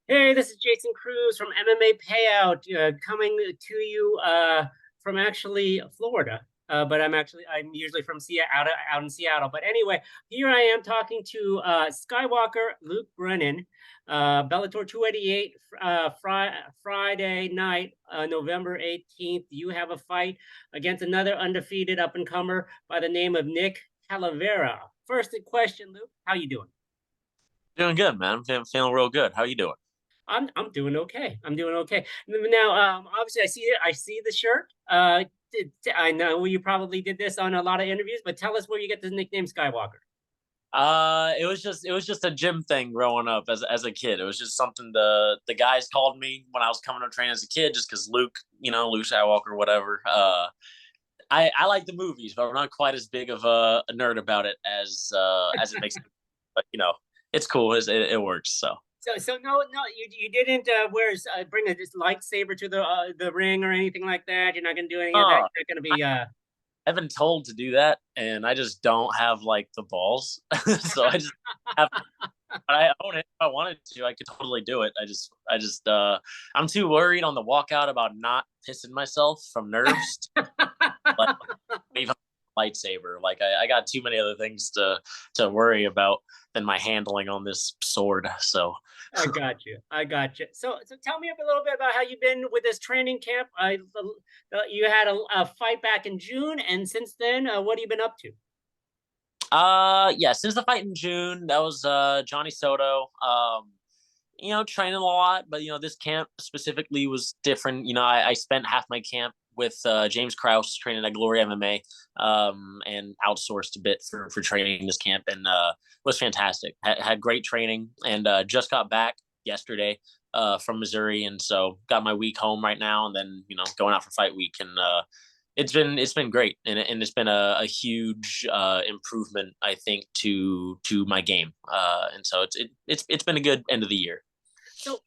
Hey, this is Jason Cruz from MMA Payout, coming to you from actually Florida. But I'm usually from Seattle, out in Seattle. But anyway, here I am talking to Skywalker Luke Brennan, Bellator 288, Friday night, November 18th. You have a fight against another undefeated up and comer by the name of Nick Calavera. First question, Luke, how you doing? Doing good, man. I'm feeling real good. How you doing? I'm doing okay. I'm doing okay. Now, obviously, I see it. I see the shirt. I know you probably did this on a lot of interviews, but tell us where you get the nickname Skywalker. It was just a gym thing growing up as a kid. It was just something the guys called me when I was coming to train as a kid, just because Luke Skywalker, whatever. I like the movies, but I'm not quite as big of a nerd about it as it makes. But it's cool. It works. So. So no, you didn't bring a this lightsaber to the ring or anything like that. You're not gonna do any of that. Oh, You're not gonna be I've been told to do that, and I just don't have like the balls. So I just have. But I own it. If I wanted to, I could totally do it. I'm too worried on the walkout about not pissing myself from nerves. Like, wave a lightsaber. Like I got too many other things to worry about than my handling on this sword. So I got you. I got you. So tell me a little bit about how you've been with this training camp. You had a fight back in June, and since then, what have you been up to? yeah, since the fight in June, that was Johnny Soto. Training a lot, but this camp specifically was different. I spent half my camp with James Krause training at Glory MMA, and outsourced a bit for training this camp, and was fantastic. Had great training, and just got back yesterday from Missouri, and so got my week home right now, and then going out for fight week, and it's been great, and it's been a huge improvement, I think, to my game, and so it's been a good end of the year. So,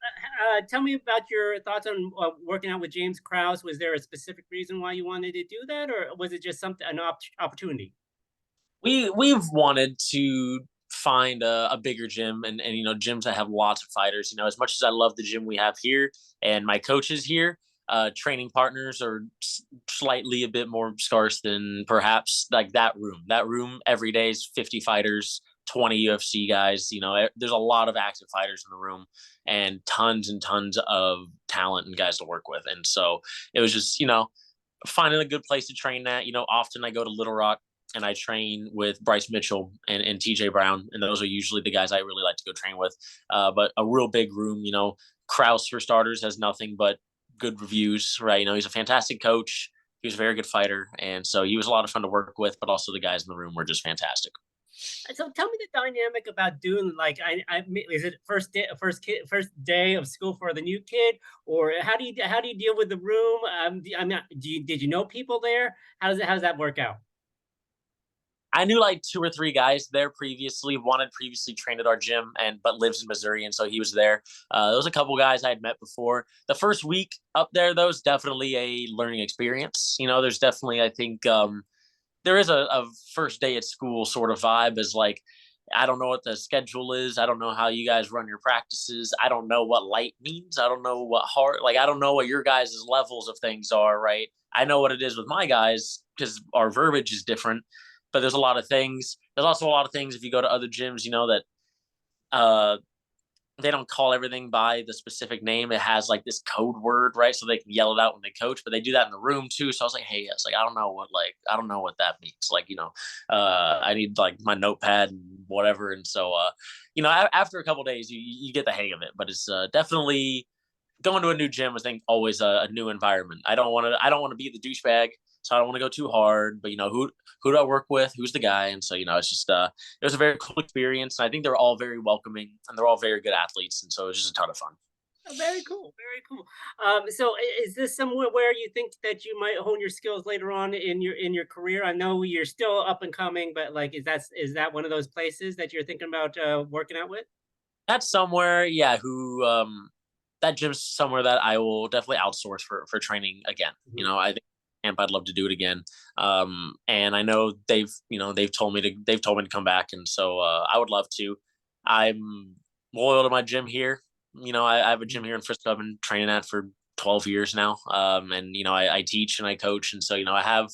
tell me about your thoughts on working out with James Krause. Was there a specific reason why you wanted to do that, or was it just something an opportunity? We've wanted to find a bigger gym, and gyms that have lots of fighters. As much as I love the gym we have here and my coaches here, training partners are slightly a bit more scarce than perhaps like that room every day is 50 fighters, 20 UFC guys. There's a lot of active fighters in the room, and tons of talent and guys to work with, and so it was just finding a good place to train at. Often I go to Little Rock and I train with Bryce Mitchell and TJ Brown, and those are usually the guys I really like to go train with. But a real big room, Kraus for starters has nothing but good reviews, right? He's a fantastic coach. He was a very good fighter, and so he was a lot of fun to work with. But also the guys in the room were just fantastic. So, tell me the dynamic about doing like is it first day of school for the new kid, or how do you deal with the room? Did you know people there? How does that work out? I knew like two or three guys there previously. One had previously trained at our gym and but lives in Missouri, and so he was there. There was a couple guys I had met before. The first week up there, though, is definitely a learning experience. There's definitely, I think, there is a first day at school sort of vibe. Is like, I don't know what the schedule is. I don't know how you guys run your practices. I don't know what light means. I don't know what hard. Like, I don't know what your guys' levels of things are. Right. I know what it is with my guys because our verbiage is different, but there's a lot of things. There's also a lot of things if you go to other gyms, that uh, they don't call everything by the specific name. It has like this code word, right? So they can yell it out when they coach, but they do that in the room too. So I was like, hey, it's like I don't know what that means. Like, I need like my notepad and whatever. And so after a couple of days, you get the hang of it. But it's definitely going to a new gym. I think always a new environment. I don't want to be the douchebag, so I don't want to go too hard. But who do I work with? Who's the guy? And so it's just it was a very cool experience. And I think they're all very welcoming, and they're all very good athletes, and so it was just a ton of fun. Oh, very cool, very cool. So is this somewhere where you think that you might hone your skills later on in your career? I know you're still up and coming, but like, is that one of those places that you're thinking about working out with? That's somewhere, yeah. That gym's somewhere that I will definitely outsource for training again. Mhm. I think camp I'd love to do it again. And I know they've told me to come back, and so I would love to. I'm loyal to my gym here. I have a gym here in Frisco. I've been training at for 12 years now. And I teach and I coach, and so I have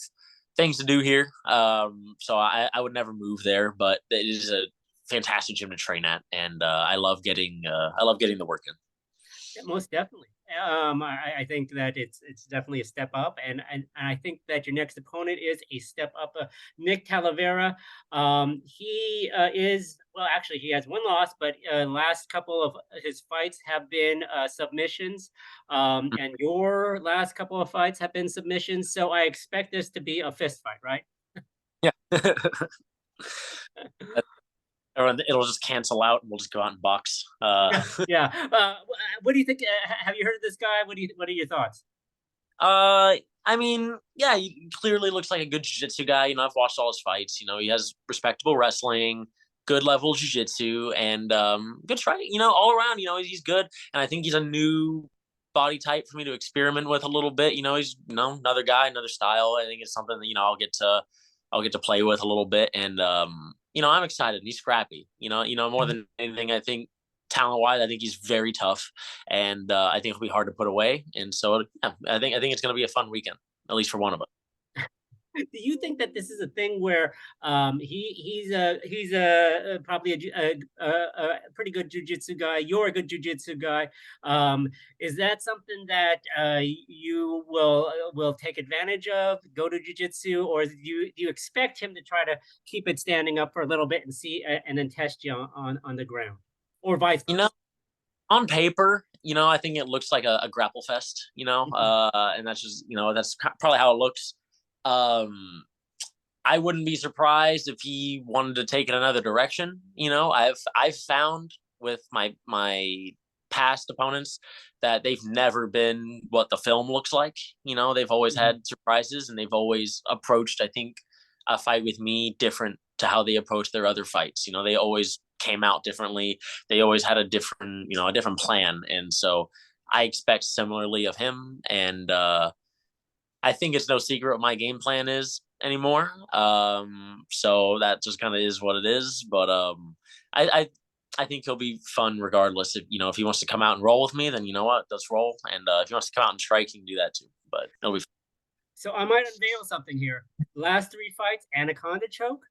things to do here. So I would never move there, but it is a fantastic gym to train at, and I love getting the work in. Yeah, most definitely. I think that it's definitely a step up, and I think that your next opponent is a step up. Nick Talavera. He is well, actually, he has one loss, but last couple of his fights have been submissions, and your last couple of fights have been submissions. So I expect this to be a fist fight, right? Yeah. It'll just cancel out, and we'll just go out and box. Yeah, yeah. What do you think? Have you heard of this guy? What are your thoughts? I mean, yeah, he clearly looks like a good jiu-jitsu guy. I've watched all his fights. He has respectable wrestling, good level jiu-jitsu, and good striking. All around, he's good. And I think he's a new body type for me to experiment with a little bit. He's another guy, another style. I think it's something that I'll get to play with a little bit. And I'm excited. He's scrappy. More than anything, I think talent wise, I think he's very tough, and I think it'll be hard to put away. And so, yeah, I think it's going to be a fun weekend, at least for one of us. Do you think that this is a thing where he's probably a pretty good jujitsu guy? You're a good jujitsu guy. Is that something that you will take advantage of? Go to jujitsu, or do you expect him to try to keep it standing up for a little bit and see and then test you on the ground, or vice versa? On paper, I think it looks like a grapple fest. And that's just that's probably how it looks. I wouldn't be surprised if he wanted to take it another direction. I've found with my past opponents that they've never been what the film looks like. They've always had surprises, and they've always approached, I think, a fight with me different to how they approach their other fights. They always came out differently. They always had a different plan, and so I expect similarly of him. And I think it's no secret what my game plan is anymore. So that just kind of is what it is. But I think he'll be fun regardless. If he wants to come out and roll with me, then what, let's roll. And if he wants to come out and strike, he can do that too. But it'll be fun. So I might unveil something here. Last three fights: Anaconda choke,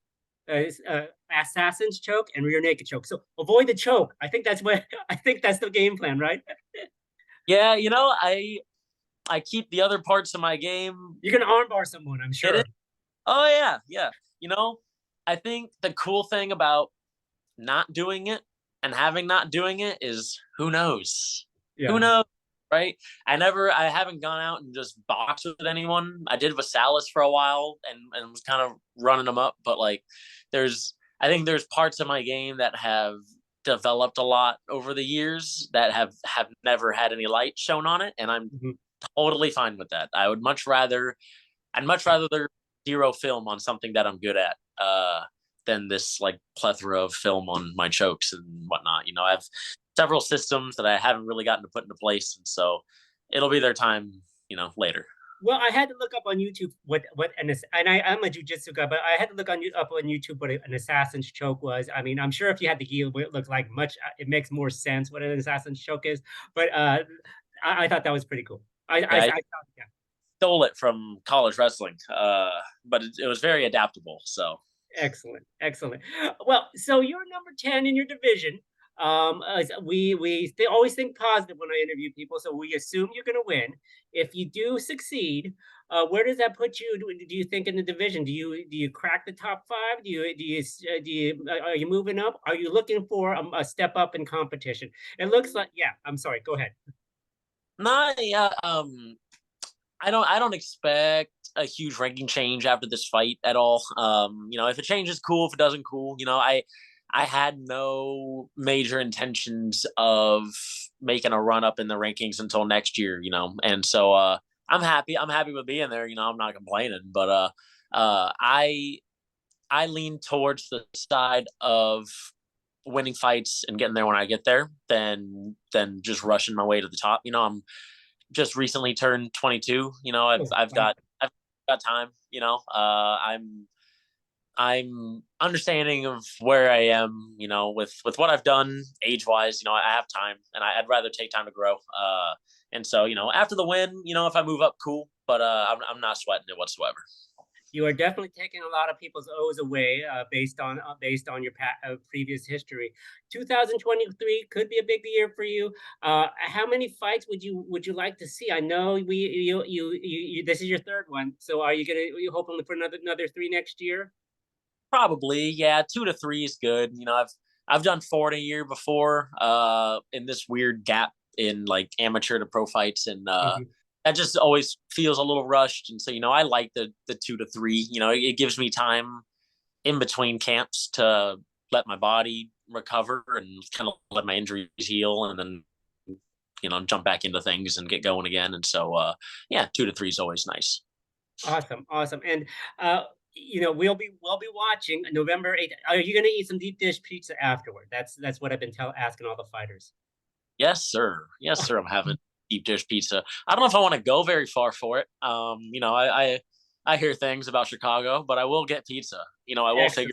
Assassin's choke, and rear naked choke. So avoid the choke. I think that's what I think that's the game plan, right? Yeah, I keep the other parts of my game. You're gonna armbar someone, I'm sure. Oh yeah, yeah. I think the cool thing about not doing it and having not doing it is who knows? Yeah. Who knows? Right? I haven't gone out and just boxed with anyone. I did Vasalis for a while and was kind of running them up, but I think there's parts of my game that have developed a lot over the years that have never had any light shown on it, and I'm totally fine with that. I'd much rather there zero film on something that I'm good at than this plethora of film on my chokes and whatnot. I have several systems that I haven't really gotten to put into place, and so it'll be their time, later. Well, I had to look up on YouTube I'm a jujitsu guy, but I had to look up on YouTube what an assassin's choke was. I mean, I'm sure if you had the gi, it looks like it makes more sense what an assassin's choke is. But I thought that was pretty cool. I stole it from college wrestling, but it was very adaptable. So excellent. Well, so you're number 10 in your division. We always think positive when I interview people, so we assume you're going to win. If you do succeed, where does that put you? Do you think in the division? Do you crack the top 5? Are you moving up? Are you looking for a step up in competition? It looks like, yeah. I'm sorry. Go ahead. No, yeah. I don't expect a huge ranking change after this fight at all. If it changes, cool. If it doesn't, cool. I had no major intentions of making a run up in the rankings until next year, and so I'm happy. I'm happy with being there. I'm not complaining, but I lean towards the side of winning fights and getting there when I get there than just rushing my way to the top. I'm just recently turned 22. I've got time. I'm understanding of where I am, with what I've done age wise. I have time, and I'd rather take time to grow. And so, after the win, if I move up, cool. But I'm not sweating it whatsoever. You are definitely taking a lot of people's O's away based on your previous history. 2023 could be a big year for you. How many fights would you like to see? I know this is your third one, so are you hoping for another three next year? Probably, yeah. 2 to 3 is good. I've done 4 in a year before. In this weird gap in like amateur to pro fights, and Mhm. that just always feels a little rushed. And so, I like the 2 to 3. It gives me time in between camps to let my body recover and kind of let my injuries heal, and then jump back into things and get going again. And so, yeah, 2 to 3 is always nice. Awesome, awesome. And uh, we'll be watching November 8th. Are you going to eat some deep dish pizza afterward? That's what I've been asking all the fighters. Yes, sir. Yes, sir. I'm having deep dish pizza. I don't know if I want to go very far for it. I hear things about Chicago, but I will get pizza. I will figure.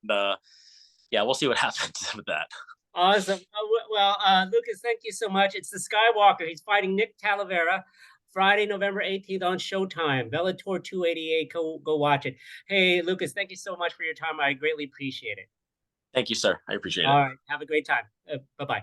Excellent. Yeah, we'll see what happens with that. Awesome. Well, Lucas, thank you so much. It's the Skywalker. He's fighting Nick Talavera Friday, November 18th on Showtime. Bellator 288. Go watch it. Hey, Lucas, thank you so much for your time. I greatly appreciate it. Thank you, sir. I appreciate it. All right. Have a great time. Bye bye.